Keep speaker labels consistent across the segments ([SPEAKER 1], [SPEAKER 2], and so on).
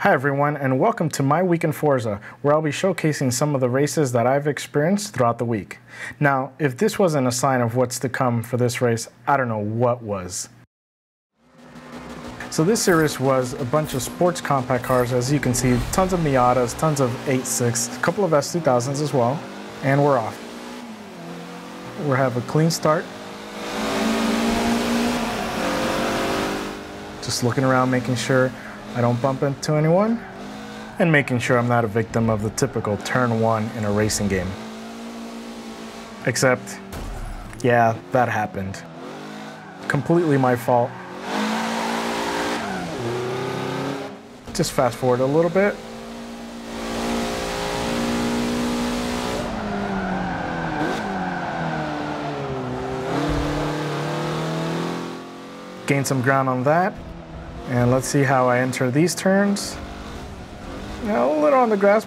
[SPEAKER 1] Hi everyone, and welcome to my week in Forza, where I'll be showcasing some of the races that I've experienced throughout the week. Now, if this wasn't a sign of what's to come for this race, I don't know what was. So this series was a bunch of sports compact cars, as you can see, tons of Miatas, tons of 8.6, a couple of S2000s as well, and we're off. We'll have a clean start. Just looking around, making sure I don't bump into anyone, and making sure I'm not a victim of the typical turn one in a racing game. Except, yeah, that happened. Completely my fault. Just fast forward a little bit. Gain some ground on that. And let's see how I enter these turns. A little on the grass.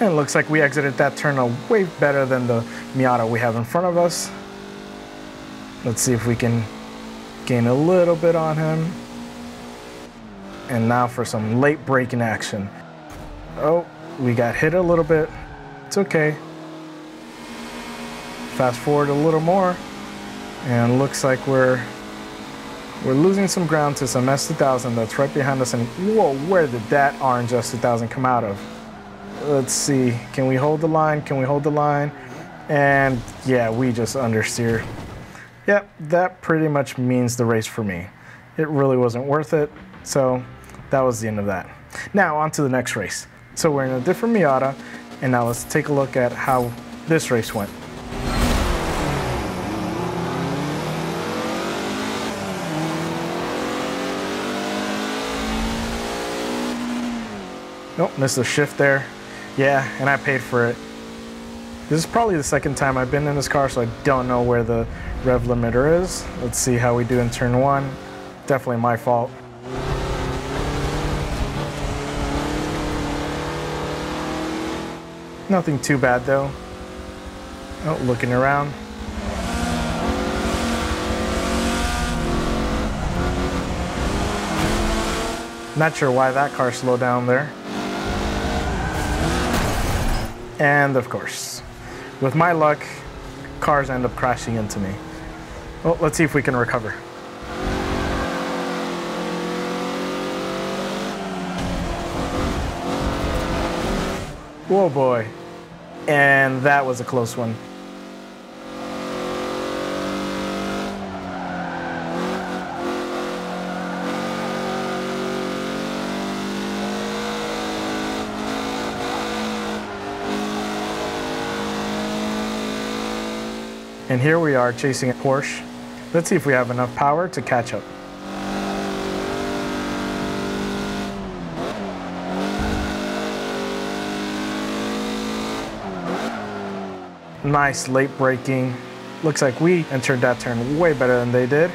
[SPEAKER 1] And it looks like we exited that turn way better than the Miata we have in front of us. Let's see if we can gain a little bit on him. And now for some late braking action. Oh, we got hit a little bit. It's okay. Fast forward a little more. And looks like we're losing some ground to some S2000 that's right behind us, and whoa, where did that orange S2000 come out of? Let's see, can we hold the line? Can we hold the line? And yeah, we just understeer. Yep, that pretty much means the race for me. It really wasn't worth it, so that was the end of that. Now on to the next race. So we're in a different Miata, and now let's take a look at how this race went. Nope, missed a shift there. Yeah, and I paid for it. This is probably the second time I've been in this car, so I don't know where the rev limiter is. Let's see how we do in turn one. Definitely my fault. Nothing too bad though. Oh, looking around. Not sure why that car slowed down there. And of course, with my luck, cars end up crashing into me. Well, let's see if we can recover. Whoa boy. And that was a close one. And here we are chasing a Porsche. Let's see if we have enough power to catch up. Nice late braking. Looks like we entered that turn way better than they did.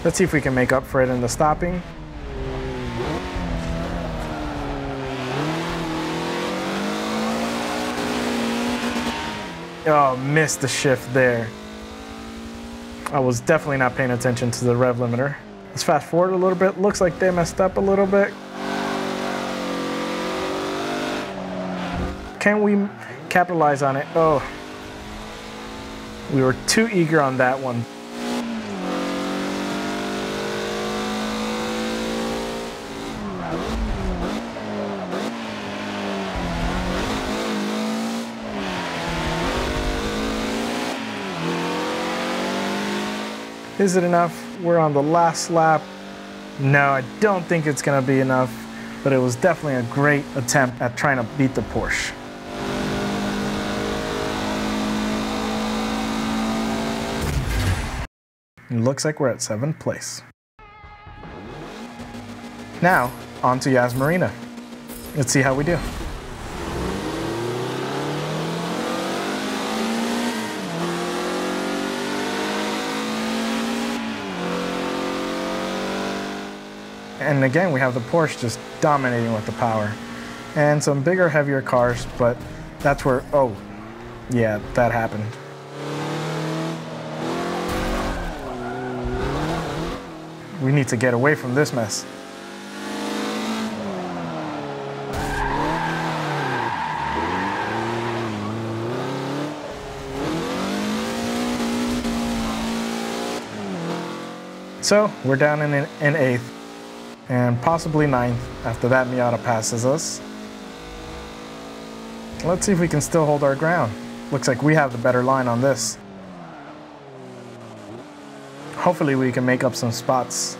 [SPEAKER 1] Let's see if we can make up for it in the stopping. Oh, missed the shift there. I was definitely not paying attention to the rev limiter. Let's fast forward a little bit. Looks like they messed up a little bit. Can we capitalize on it? Oh, we were too eager on that one. Is it enough? We're on the last lap. No, I don't think it's gonna be enough, but it was definitely a great attempt at trying to beat the Porsche. It looks like we're at 7th place. Now, on to Yas Marina. Let's see how we do. And again, we have the Porsche just dominating with the power. And some bigger, heavier cars, but that's where, oh, yeah, that happened. We need to get away from this mess. So we're down in 8th and possibly 9th after that Miata passes us. Let's see if we can still hold our ground. Looks like we have the better line on this. Hopefully we can make up some spots.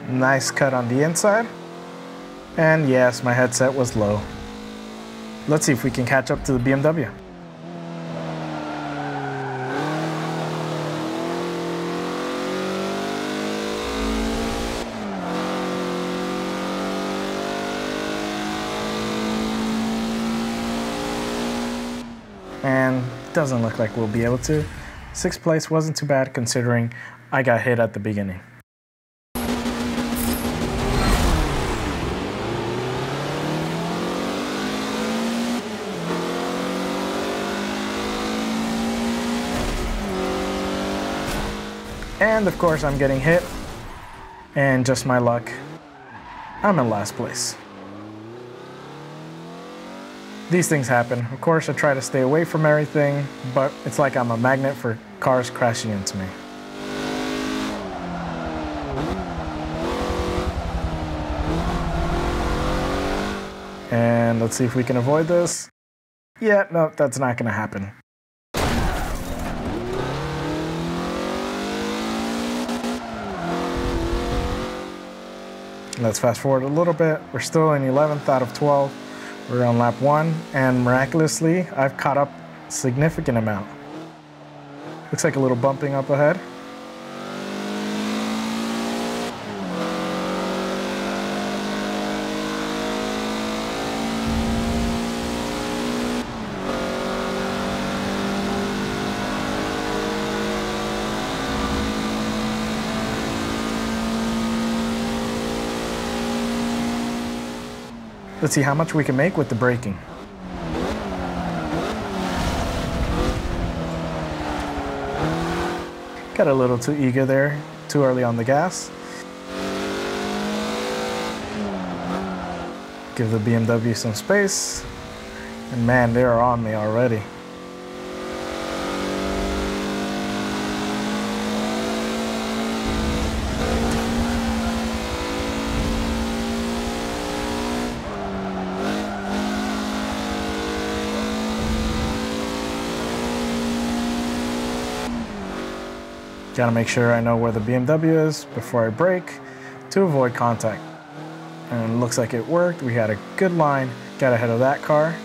[SPEAKER 1] Nice cut on the inside. And yes, my headset was low. Let's see if we can catch up to the BMW. And doesn't look like we'll be able to. 6th place wasn't too bad considering I got hit at the beginning. And of course I'm getting hit, and just my luck, I'm in last place. These things happen. Of course I try to stay away from everything, but it's like I'm a magnet for cars crashing into me. And let's see if we can avoid this. Yeah, no, that's not gonna happen. Let's fast forward a little bit. We're still in 11th out of 12. We're on lap 1, and miraculously, I've caught up a significant amount. Looks like a little bumping up ahead. Let's see how much we can make with the braking. Got a little too eager there, too early on the gas. Give the BMW some space. And man, they're on me already. Gotta make sure I know where the BMW is before I brake to avoid contact. And it looks like it worked. We had a good line, got ahead of that car.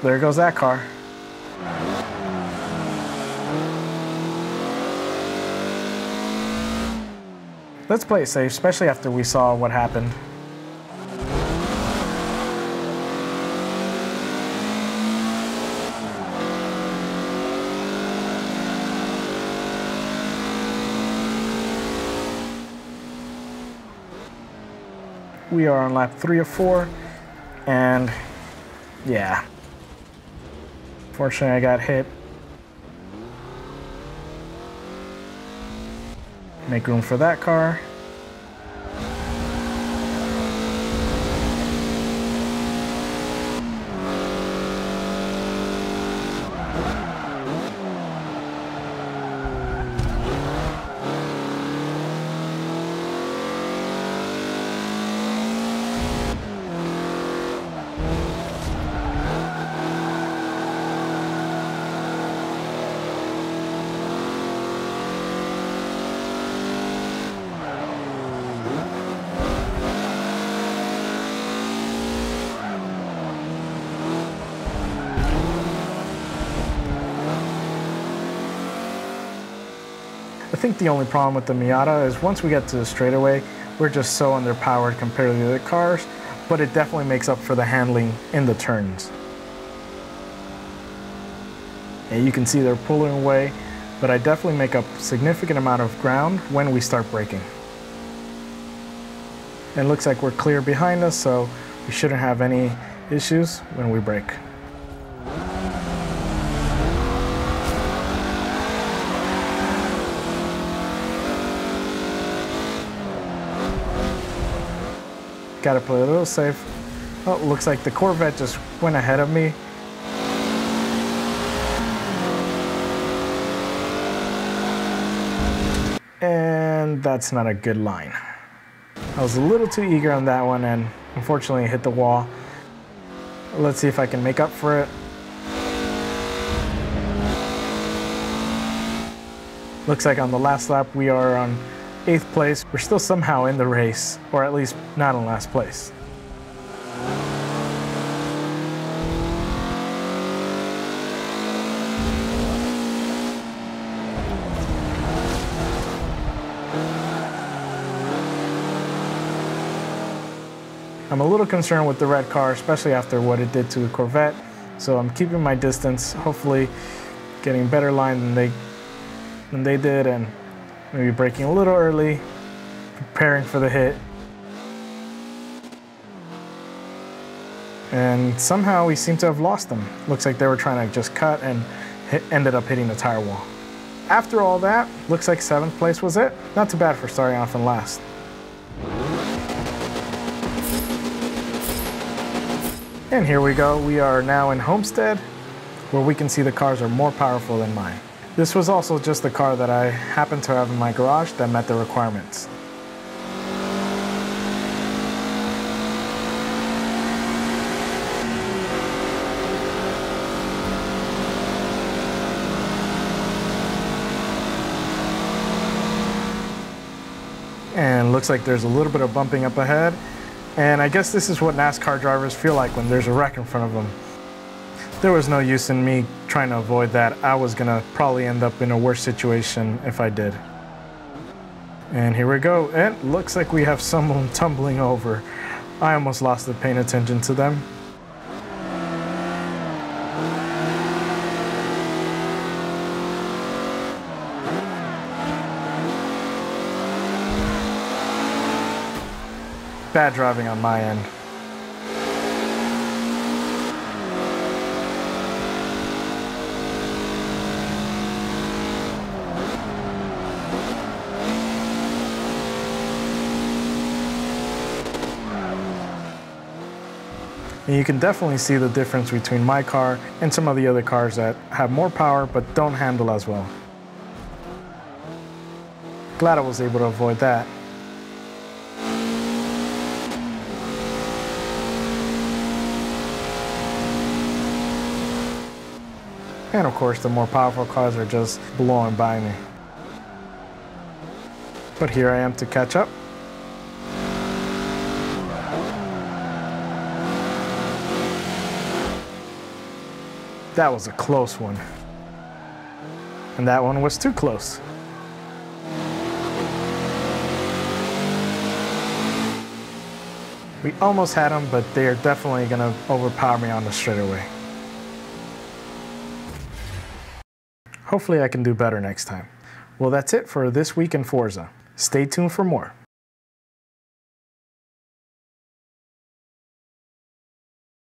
[SPEAKER 1] There goes that car. Let's play it safe, especially after we saw what happened. We are on lap 3 of 4, and yeah. Fortunately, I got hit. Make room for that car. I think the only problem with the Miata is once we get to the straightaway, we're just so underpowered compared to the other cars, but it definitely makes up for the handling in the turns. And you can see they're pulling away but I definitely make up a significant amount of ground when we start braking. It looks like we're clear behind us, so we shouldn't have any issues when we brake. Gotta play a little safe. Oh, looks like the Corvette just went ahead of me. And that's not a good line. I was a little too eager on that one and unfortunately hit the wall. Let's see if I can make up for it. Looks like on the last lap we are on 8th place. We're still somehow in the race, or at least not in last place. I'm a little concerned with the red car, especially after what it did to the Corvette, so I'm keeping my distance, hopefully getting better line than they did, and maybe braking a little early, preparing for the hit. And somehow we seem to have lost them. Looks like they were trying to just cut and ended up hitting the tire wall. After all that, looks like 7th place was it. Not too bad for starting off in last. And here we go. We are now in Homestead, where we can see the cars are more powerful than mine. This was also just the car that I happened to have in my garage that met the requirements. And looks like there's a little bit of bumping up ahead. And I guess this is what NASCAR drivers feel like when there's a wreck in front of them. There was no use in me trying to avoid that. I was gonna probably end up in a worse situation if I did. And here we go. And looks like we have someone tumbling over. I almost lost it paying attention to them. Bad driving on my end. And you can definitely see the difference between my car and some of the other cars that have more power but don't handle as well. Glad I was able to avoid that. And of course, the more powerful cars are just blowing by me. But here I am to catch up. That was a close one. And that one was too close. We almost had them, but they are definitely gonna overpower me on the straightaway. Hopefully I can do better next time. Well, that's it for this week in Forza. Stay tuned for more.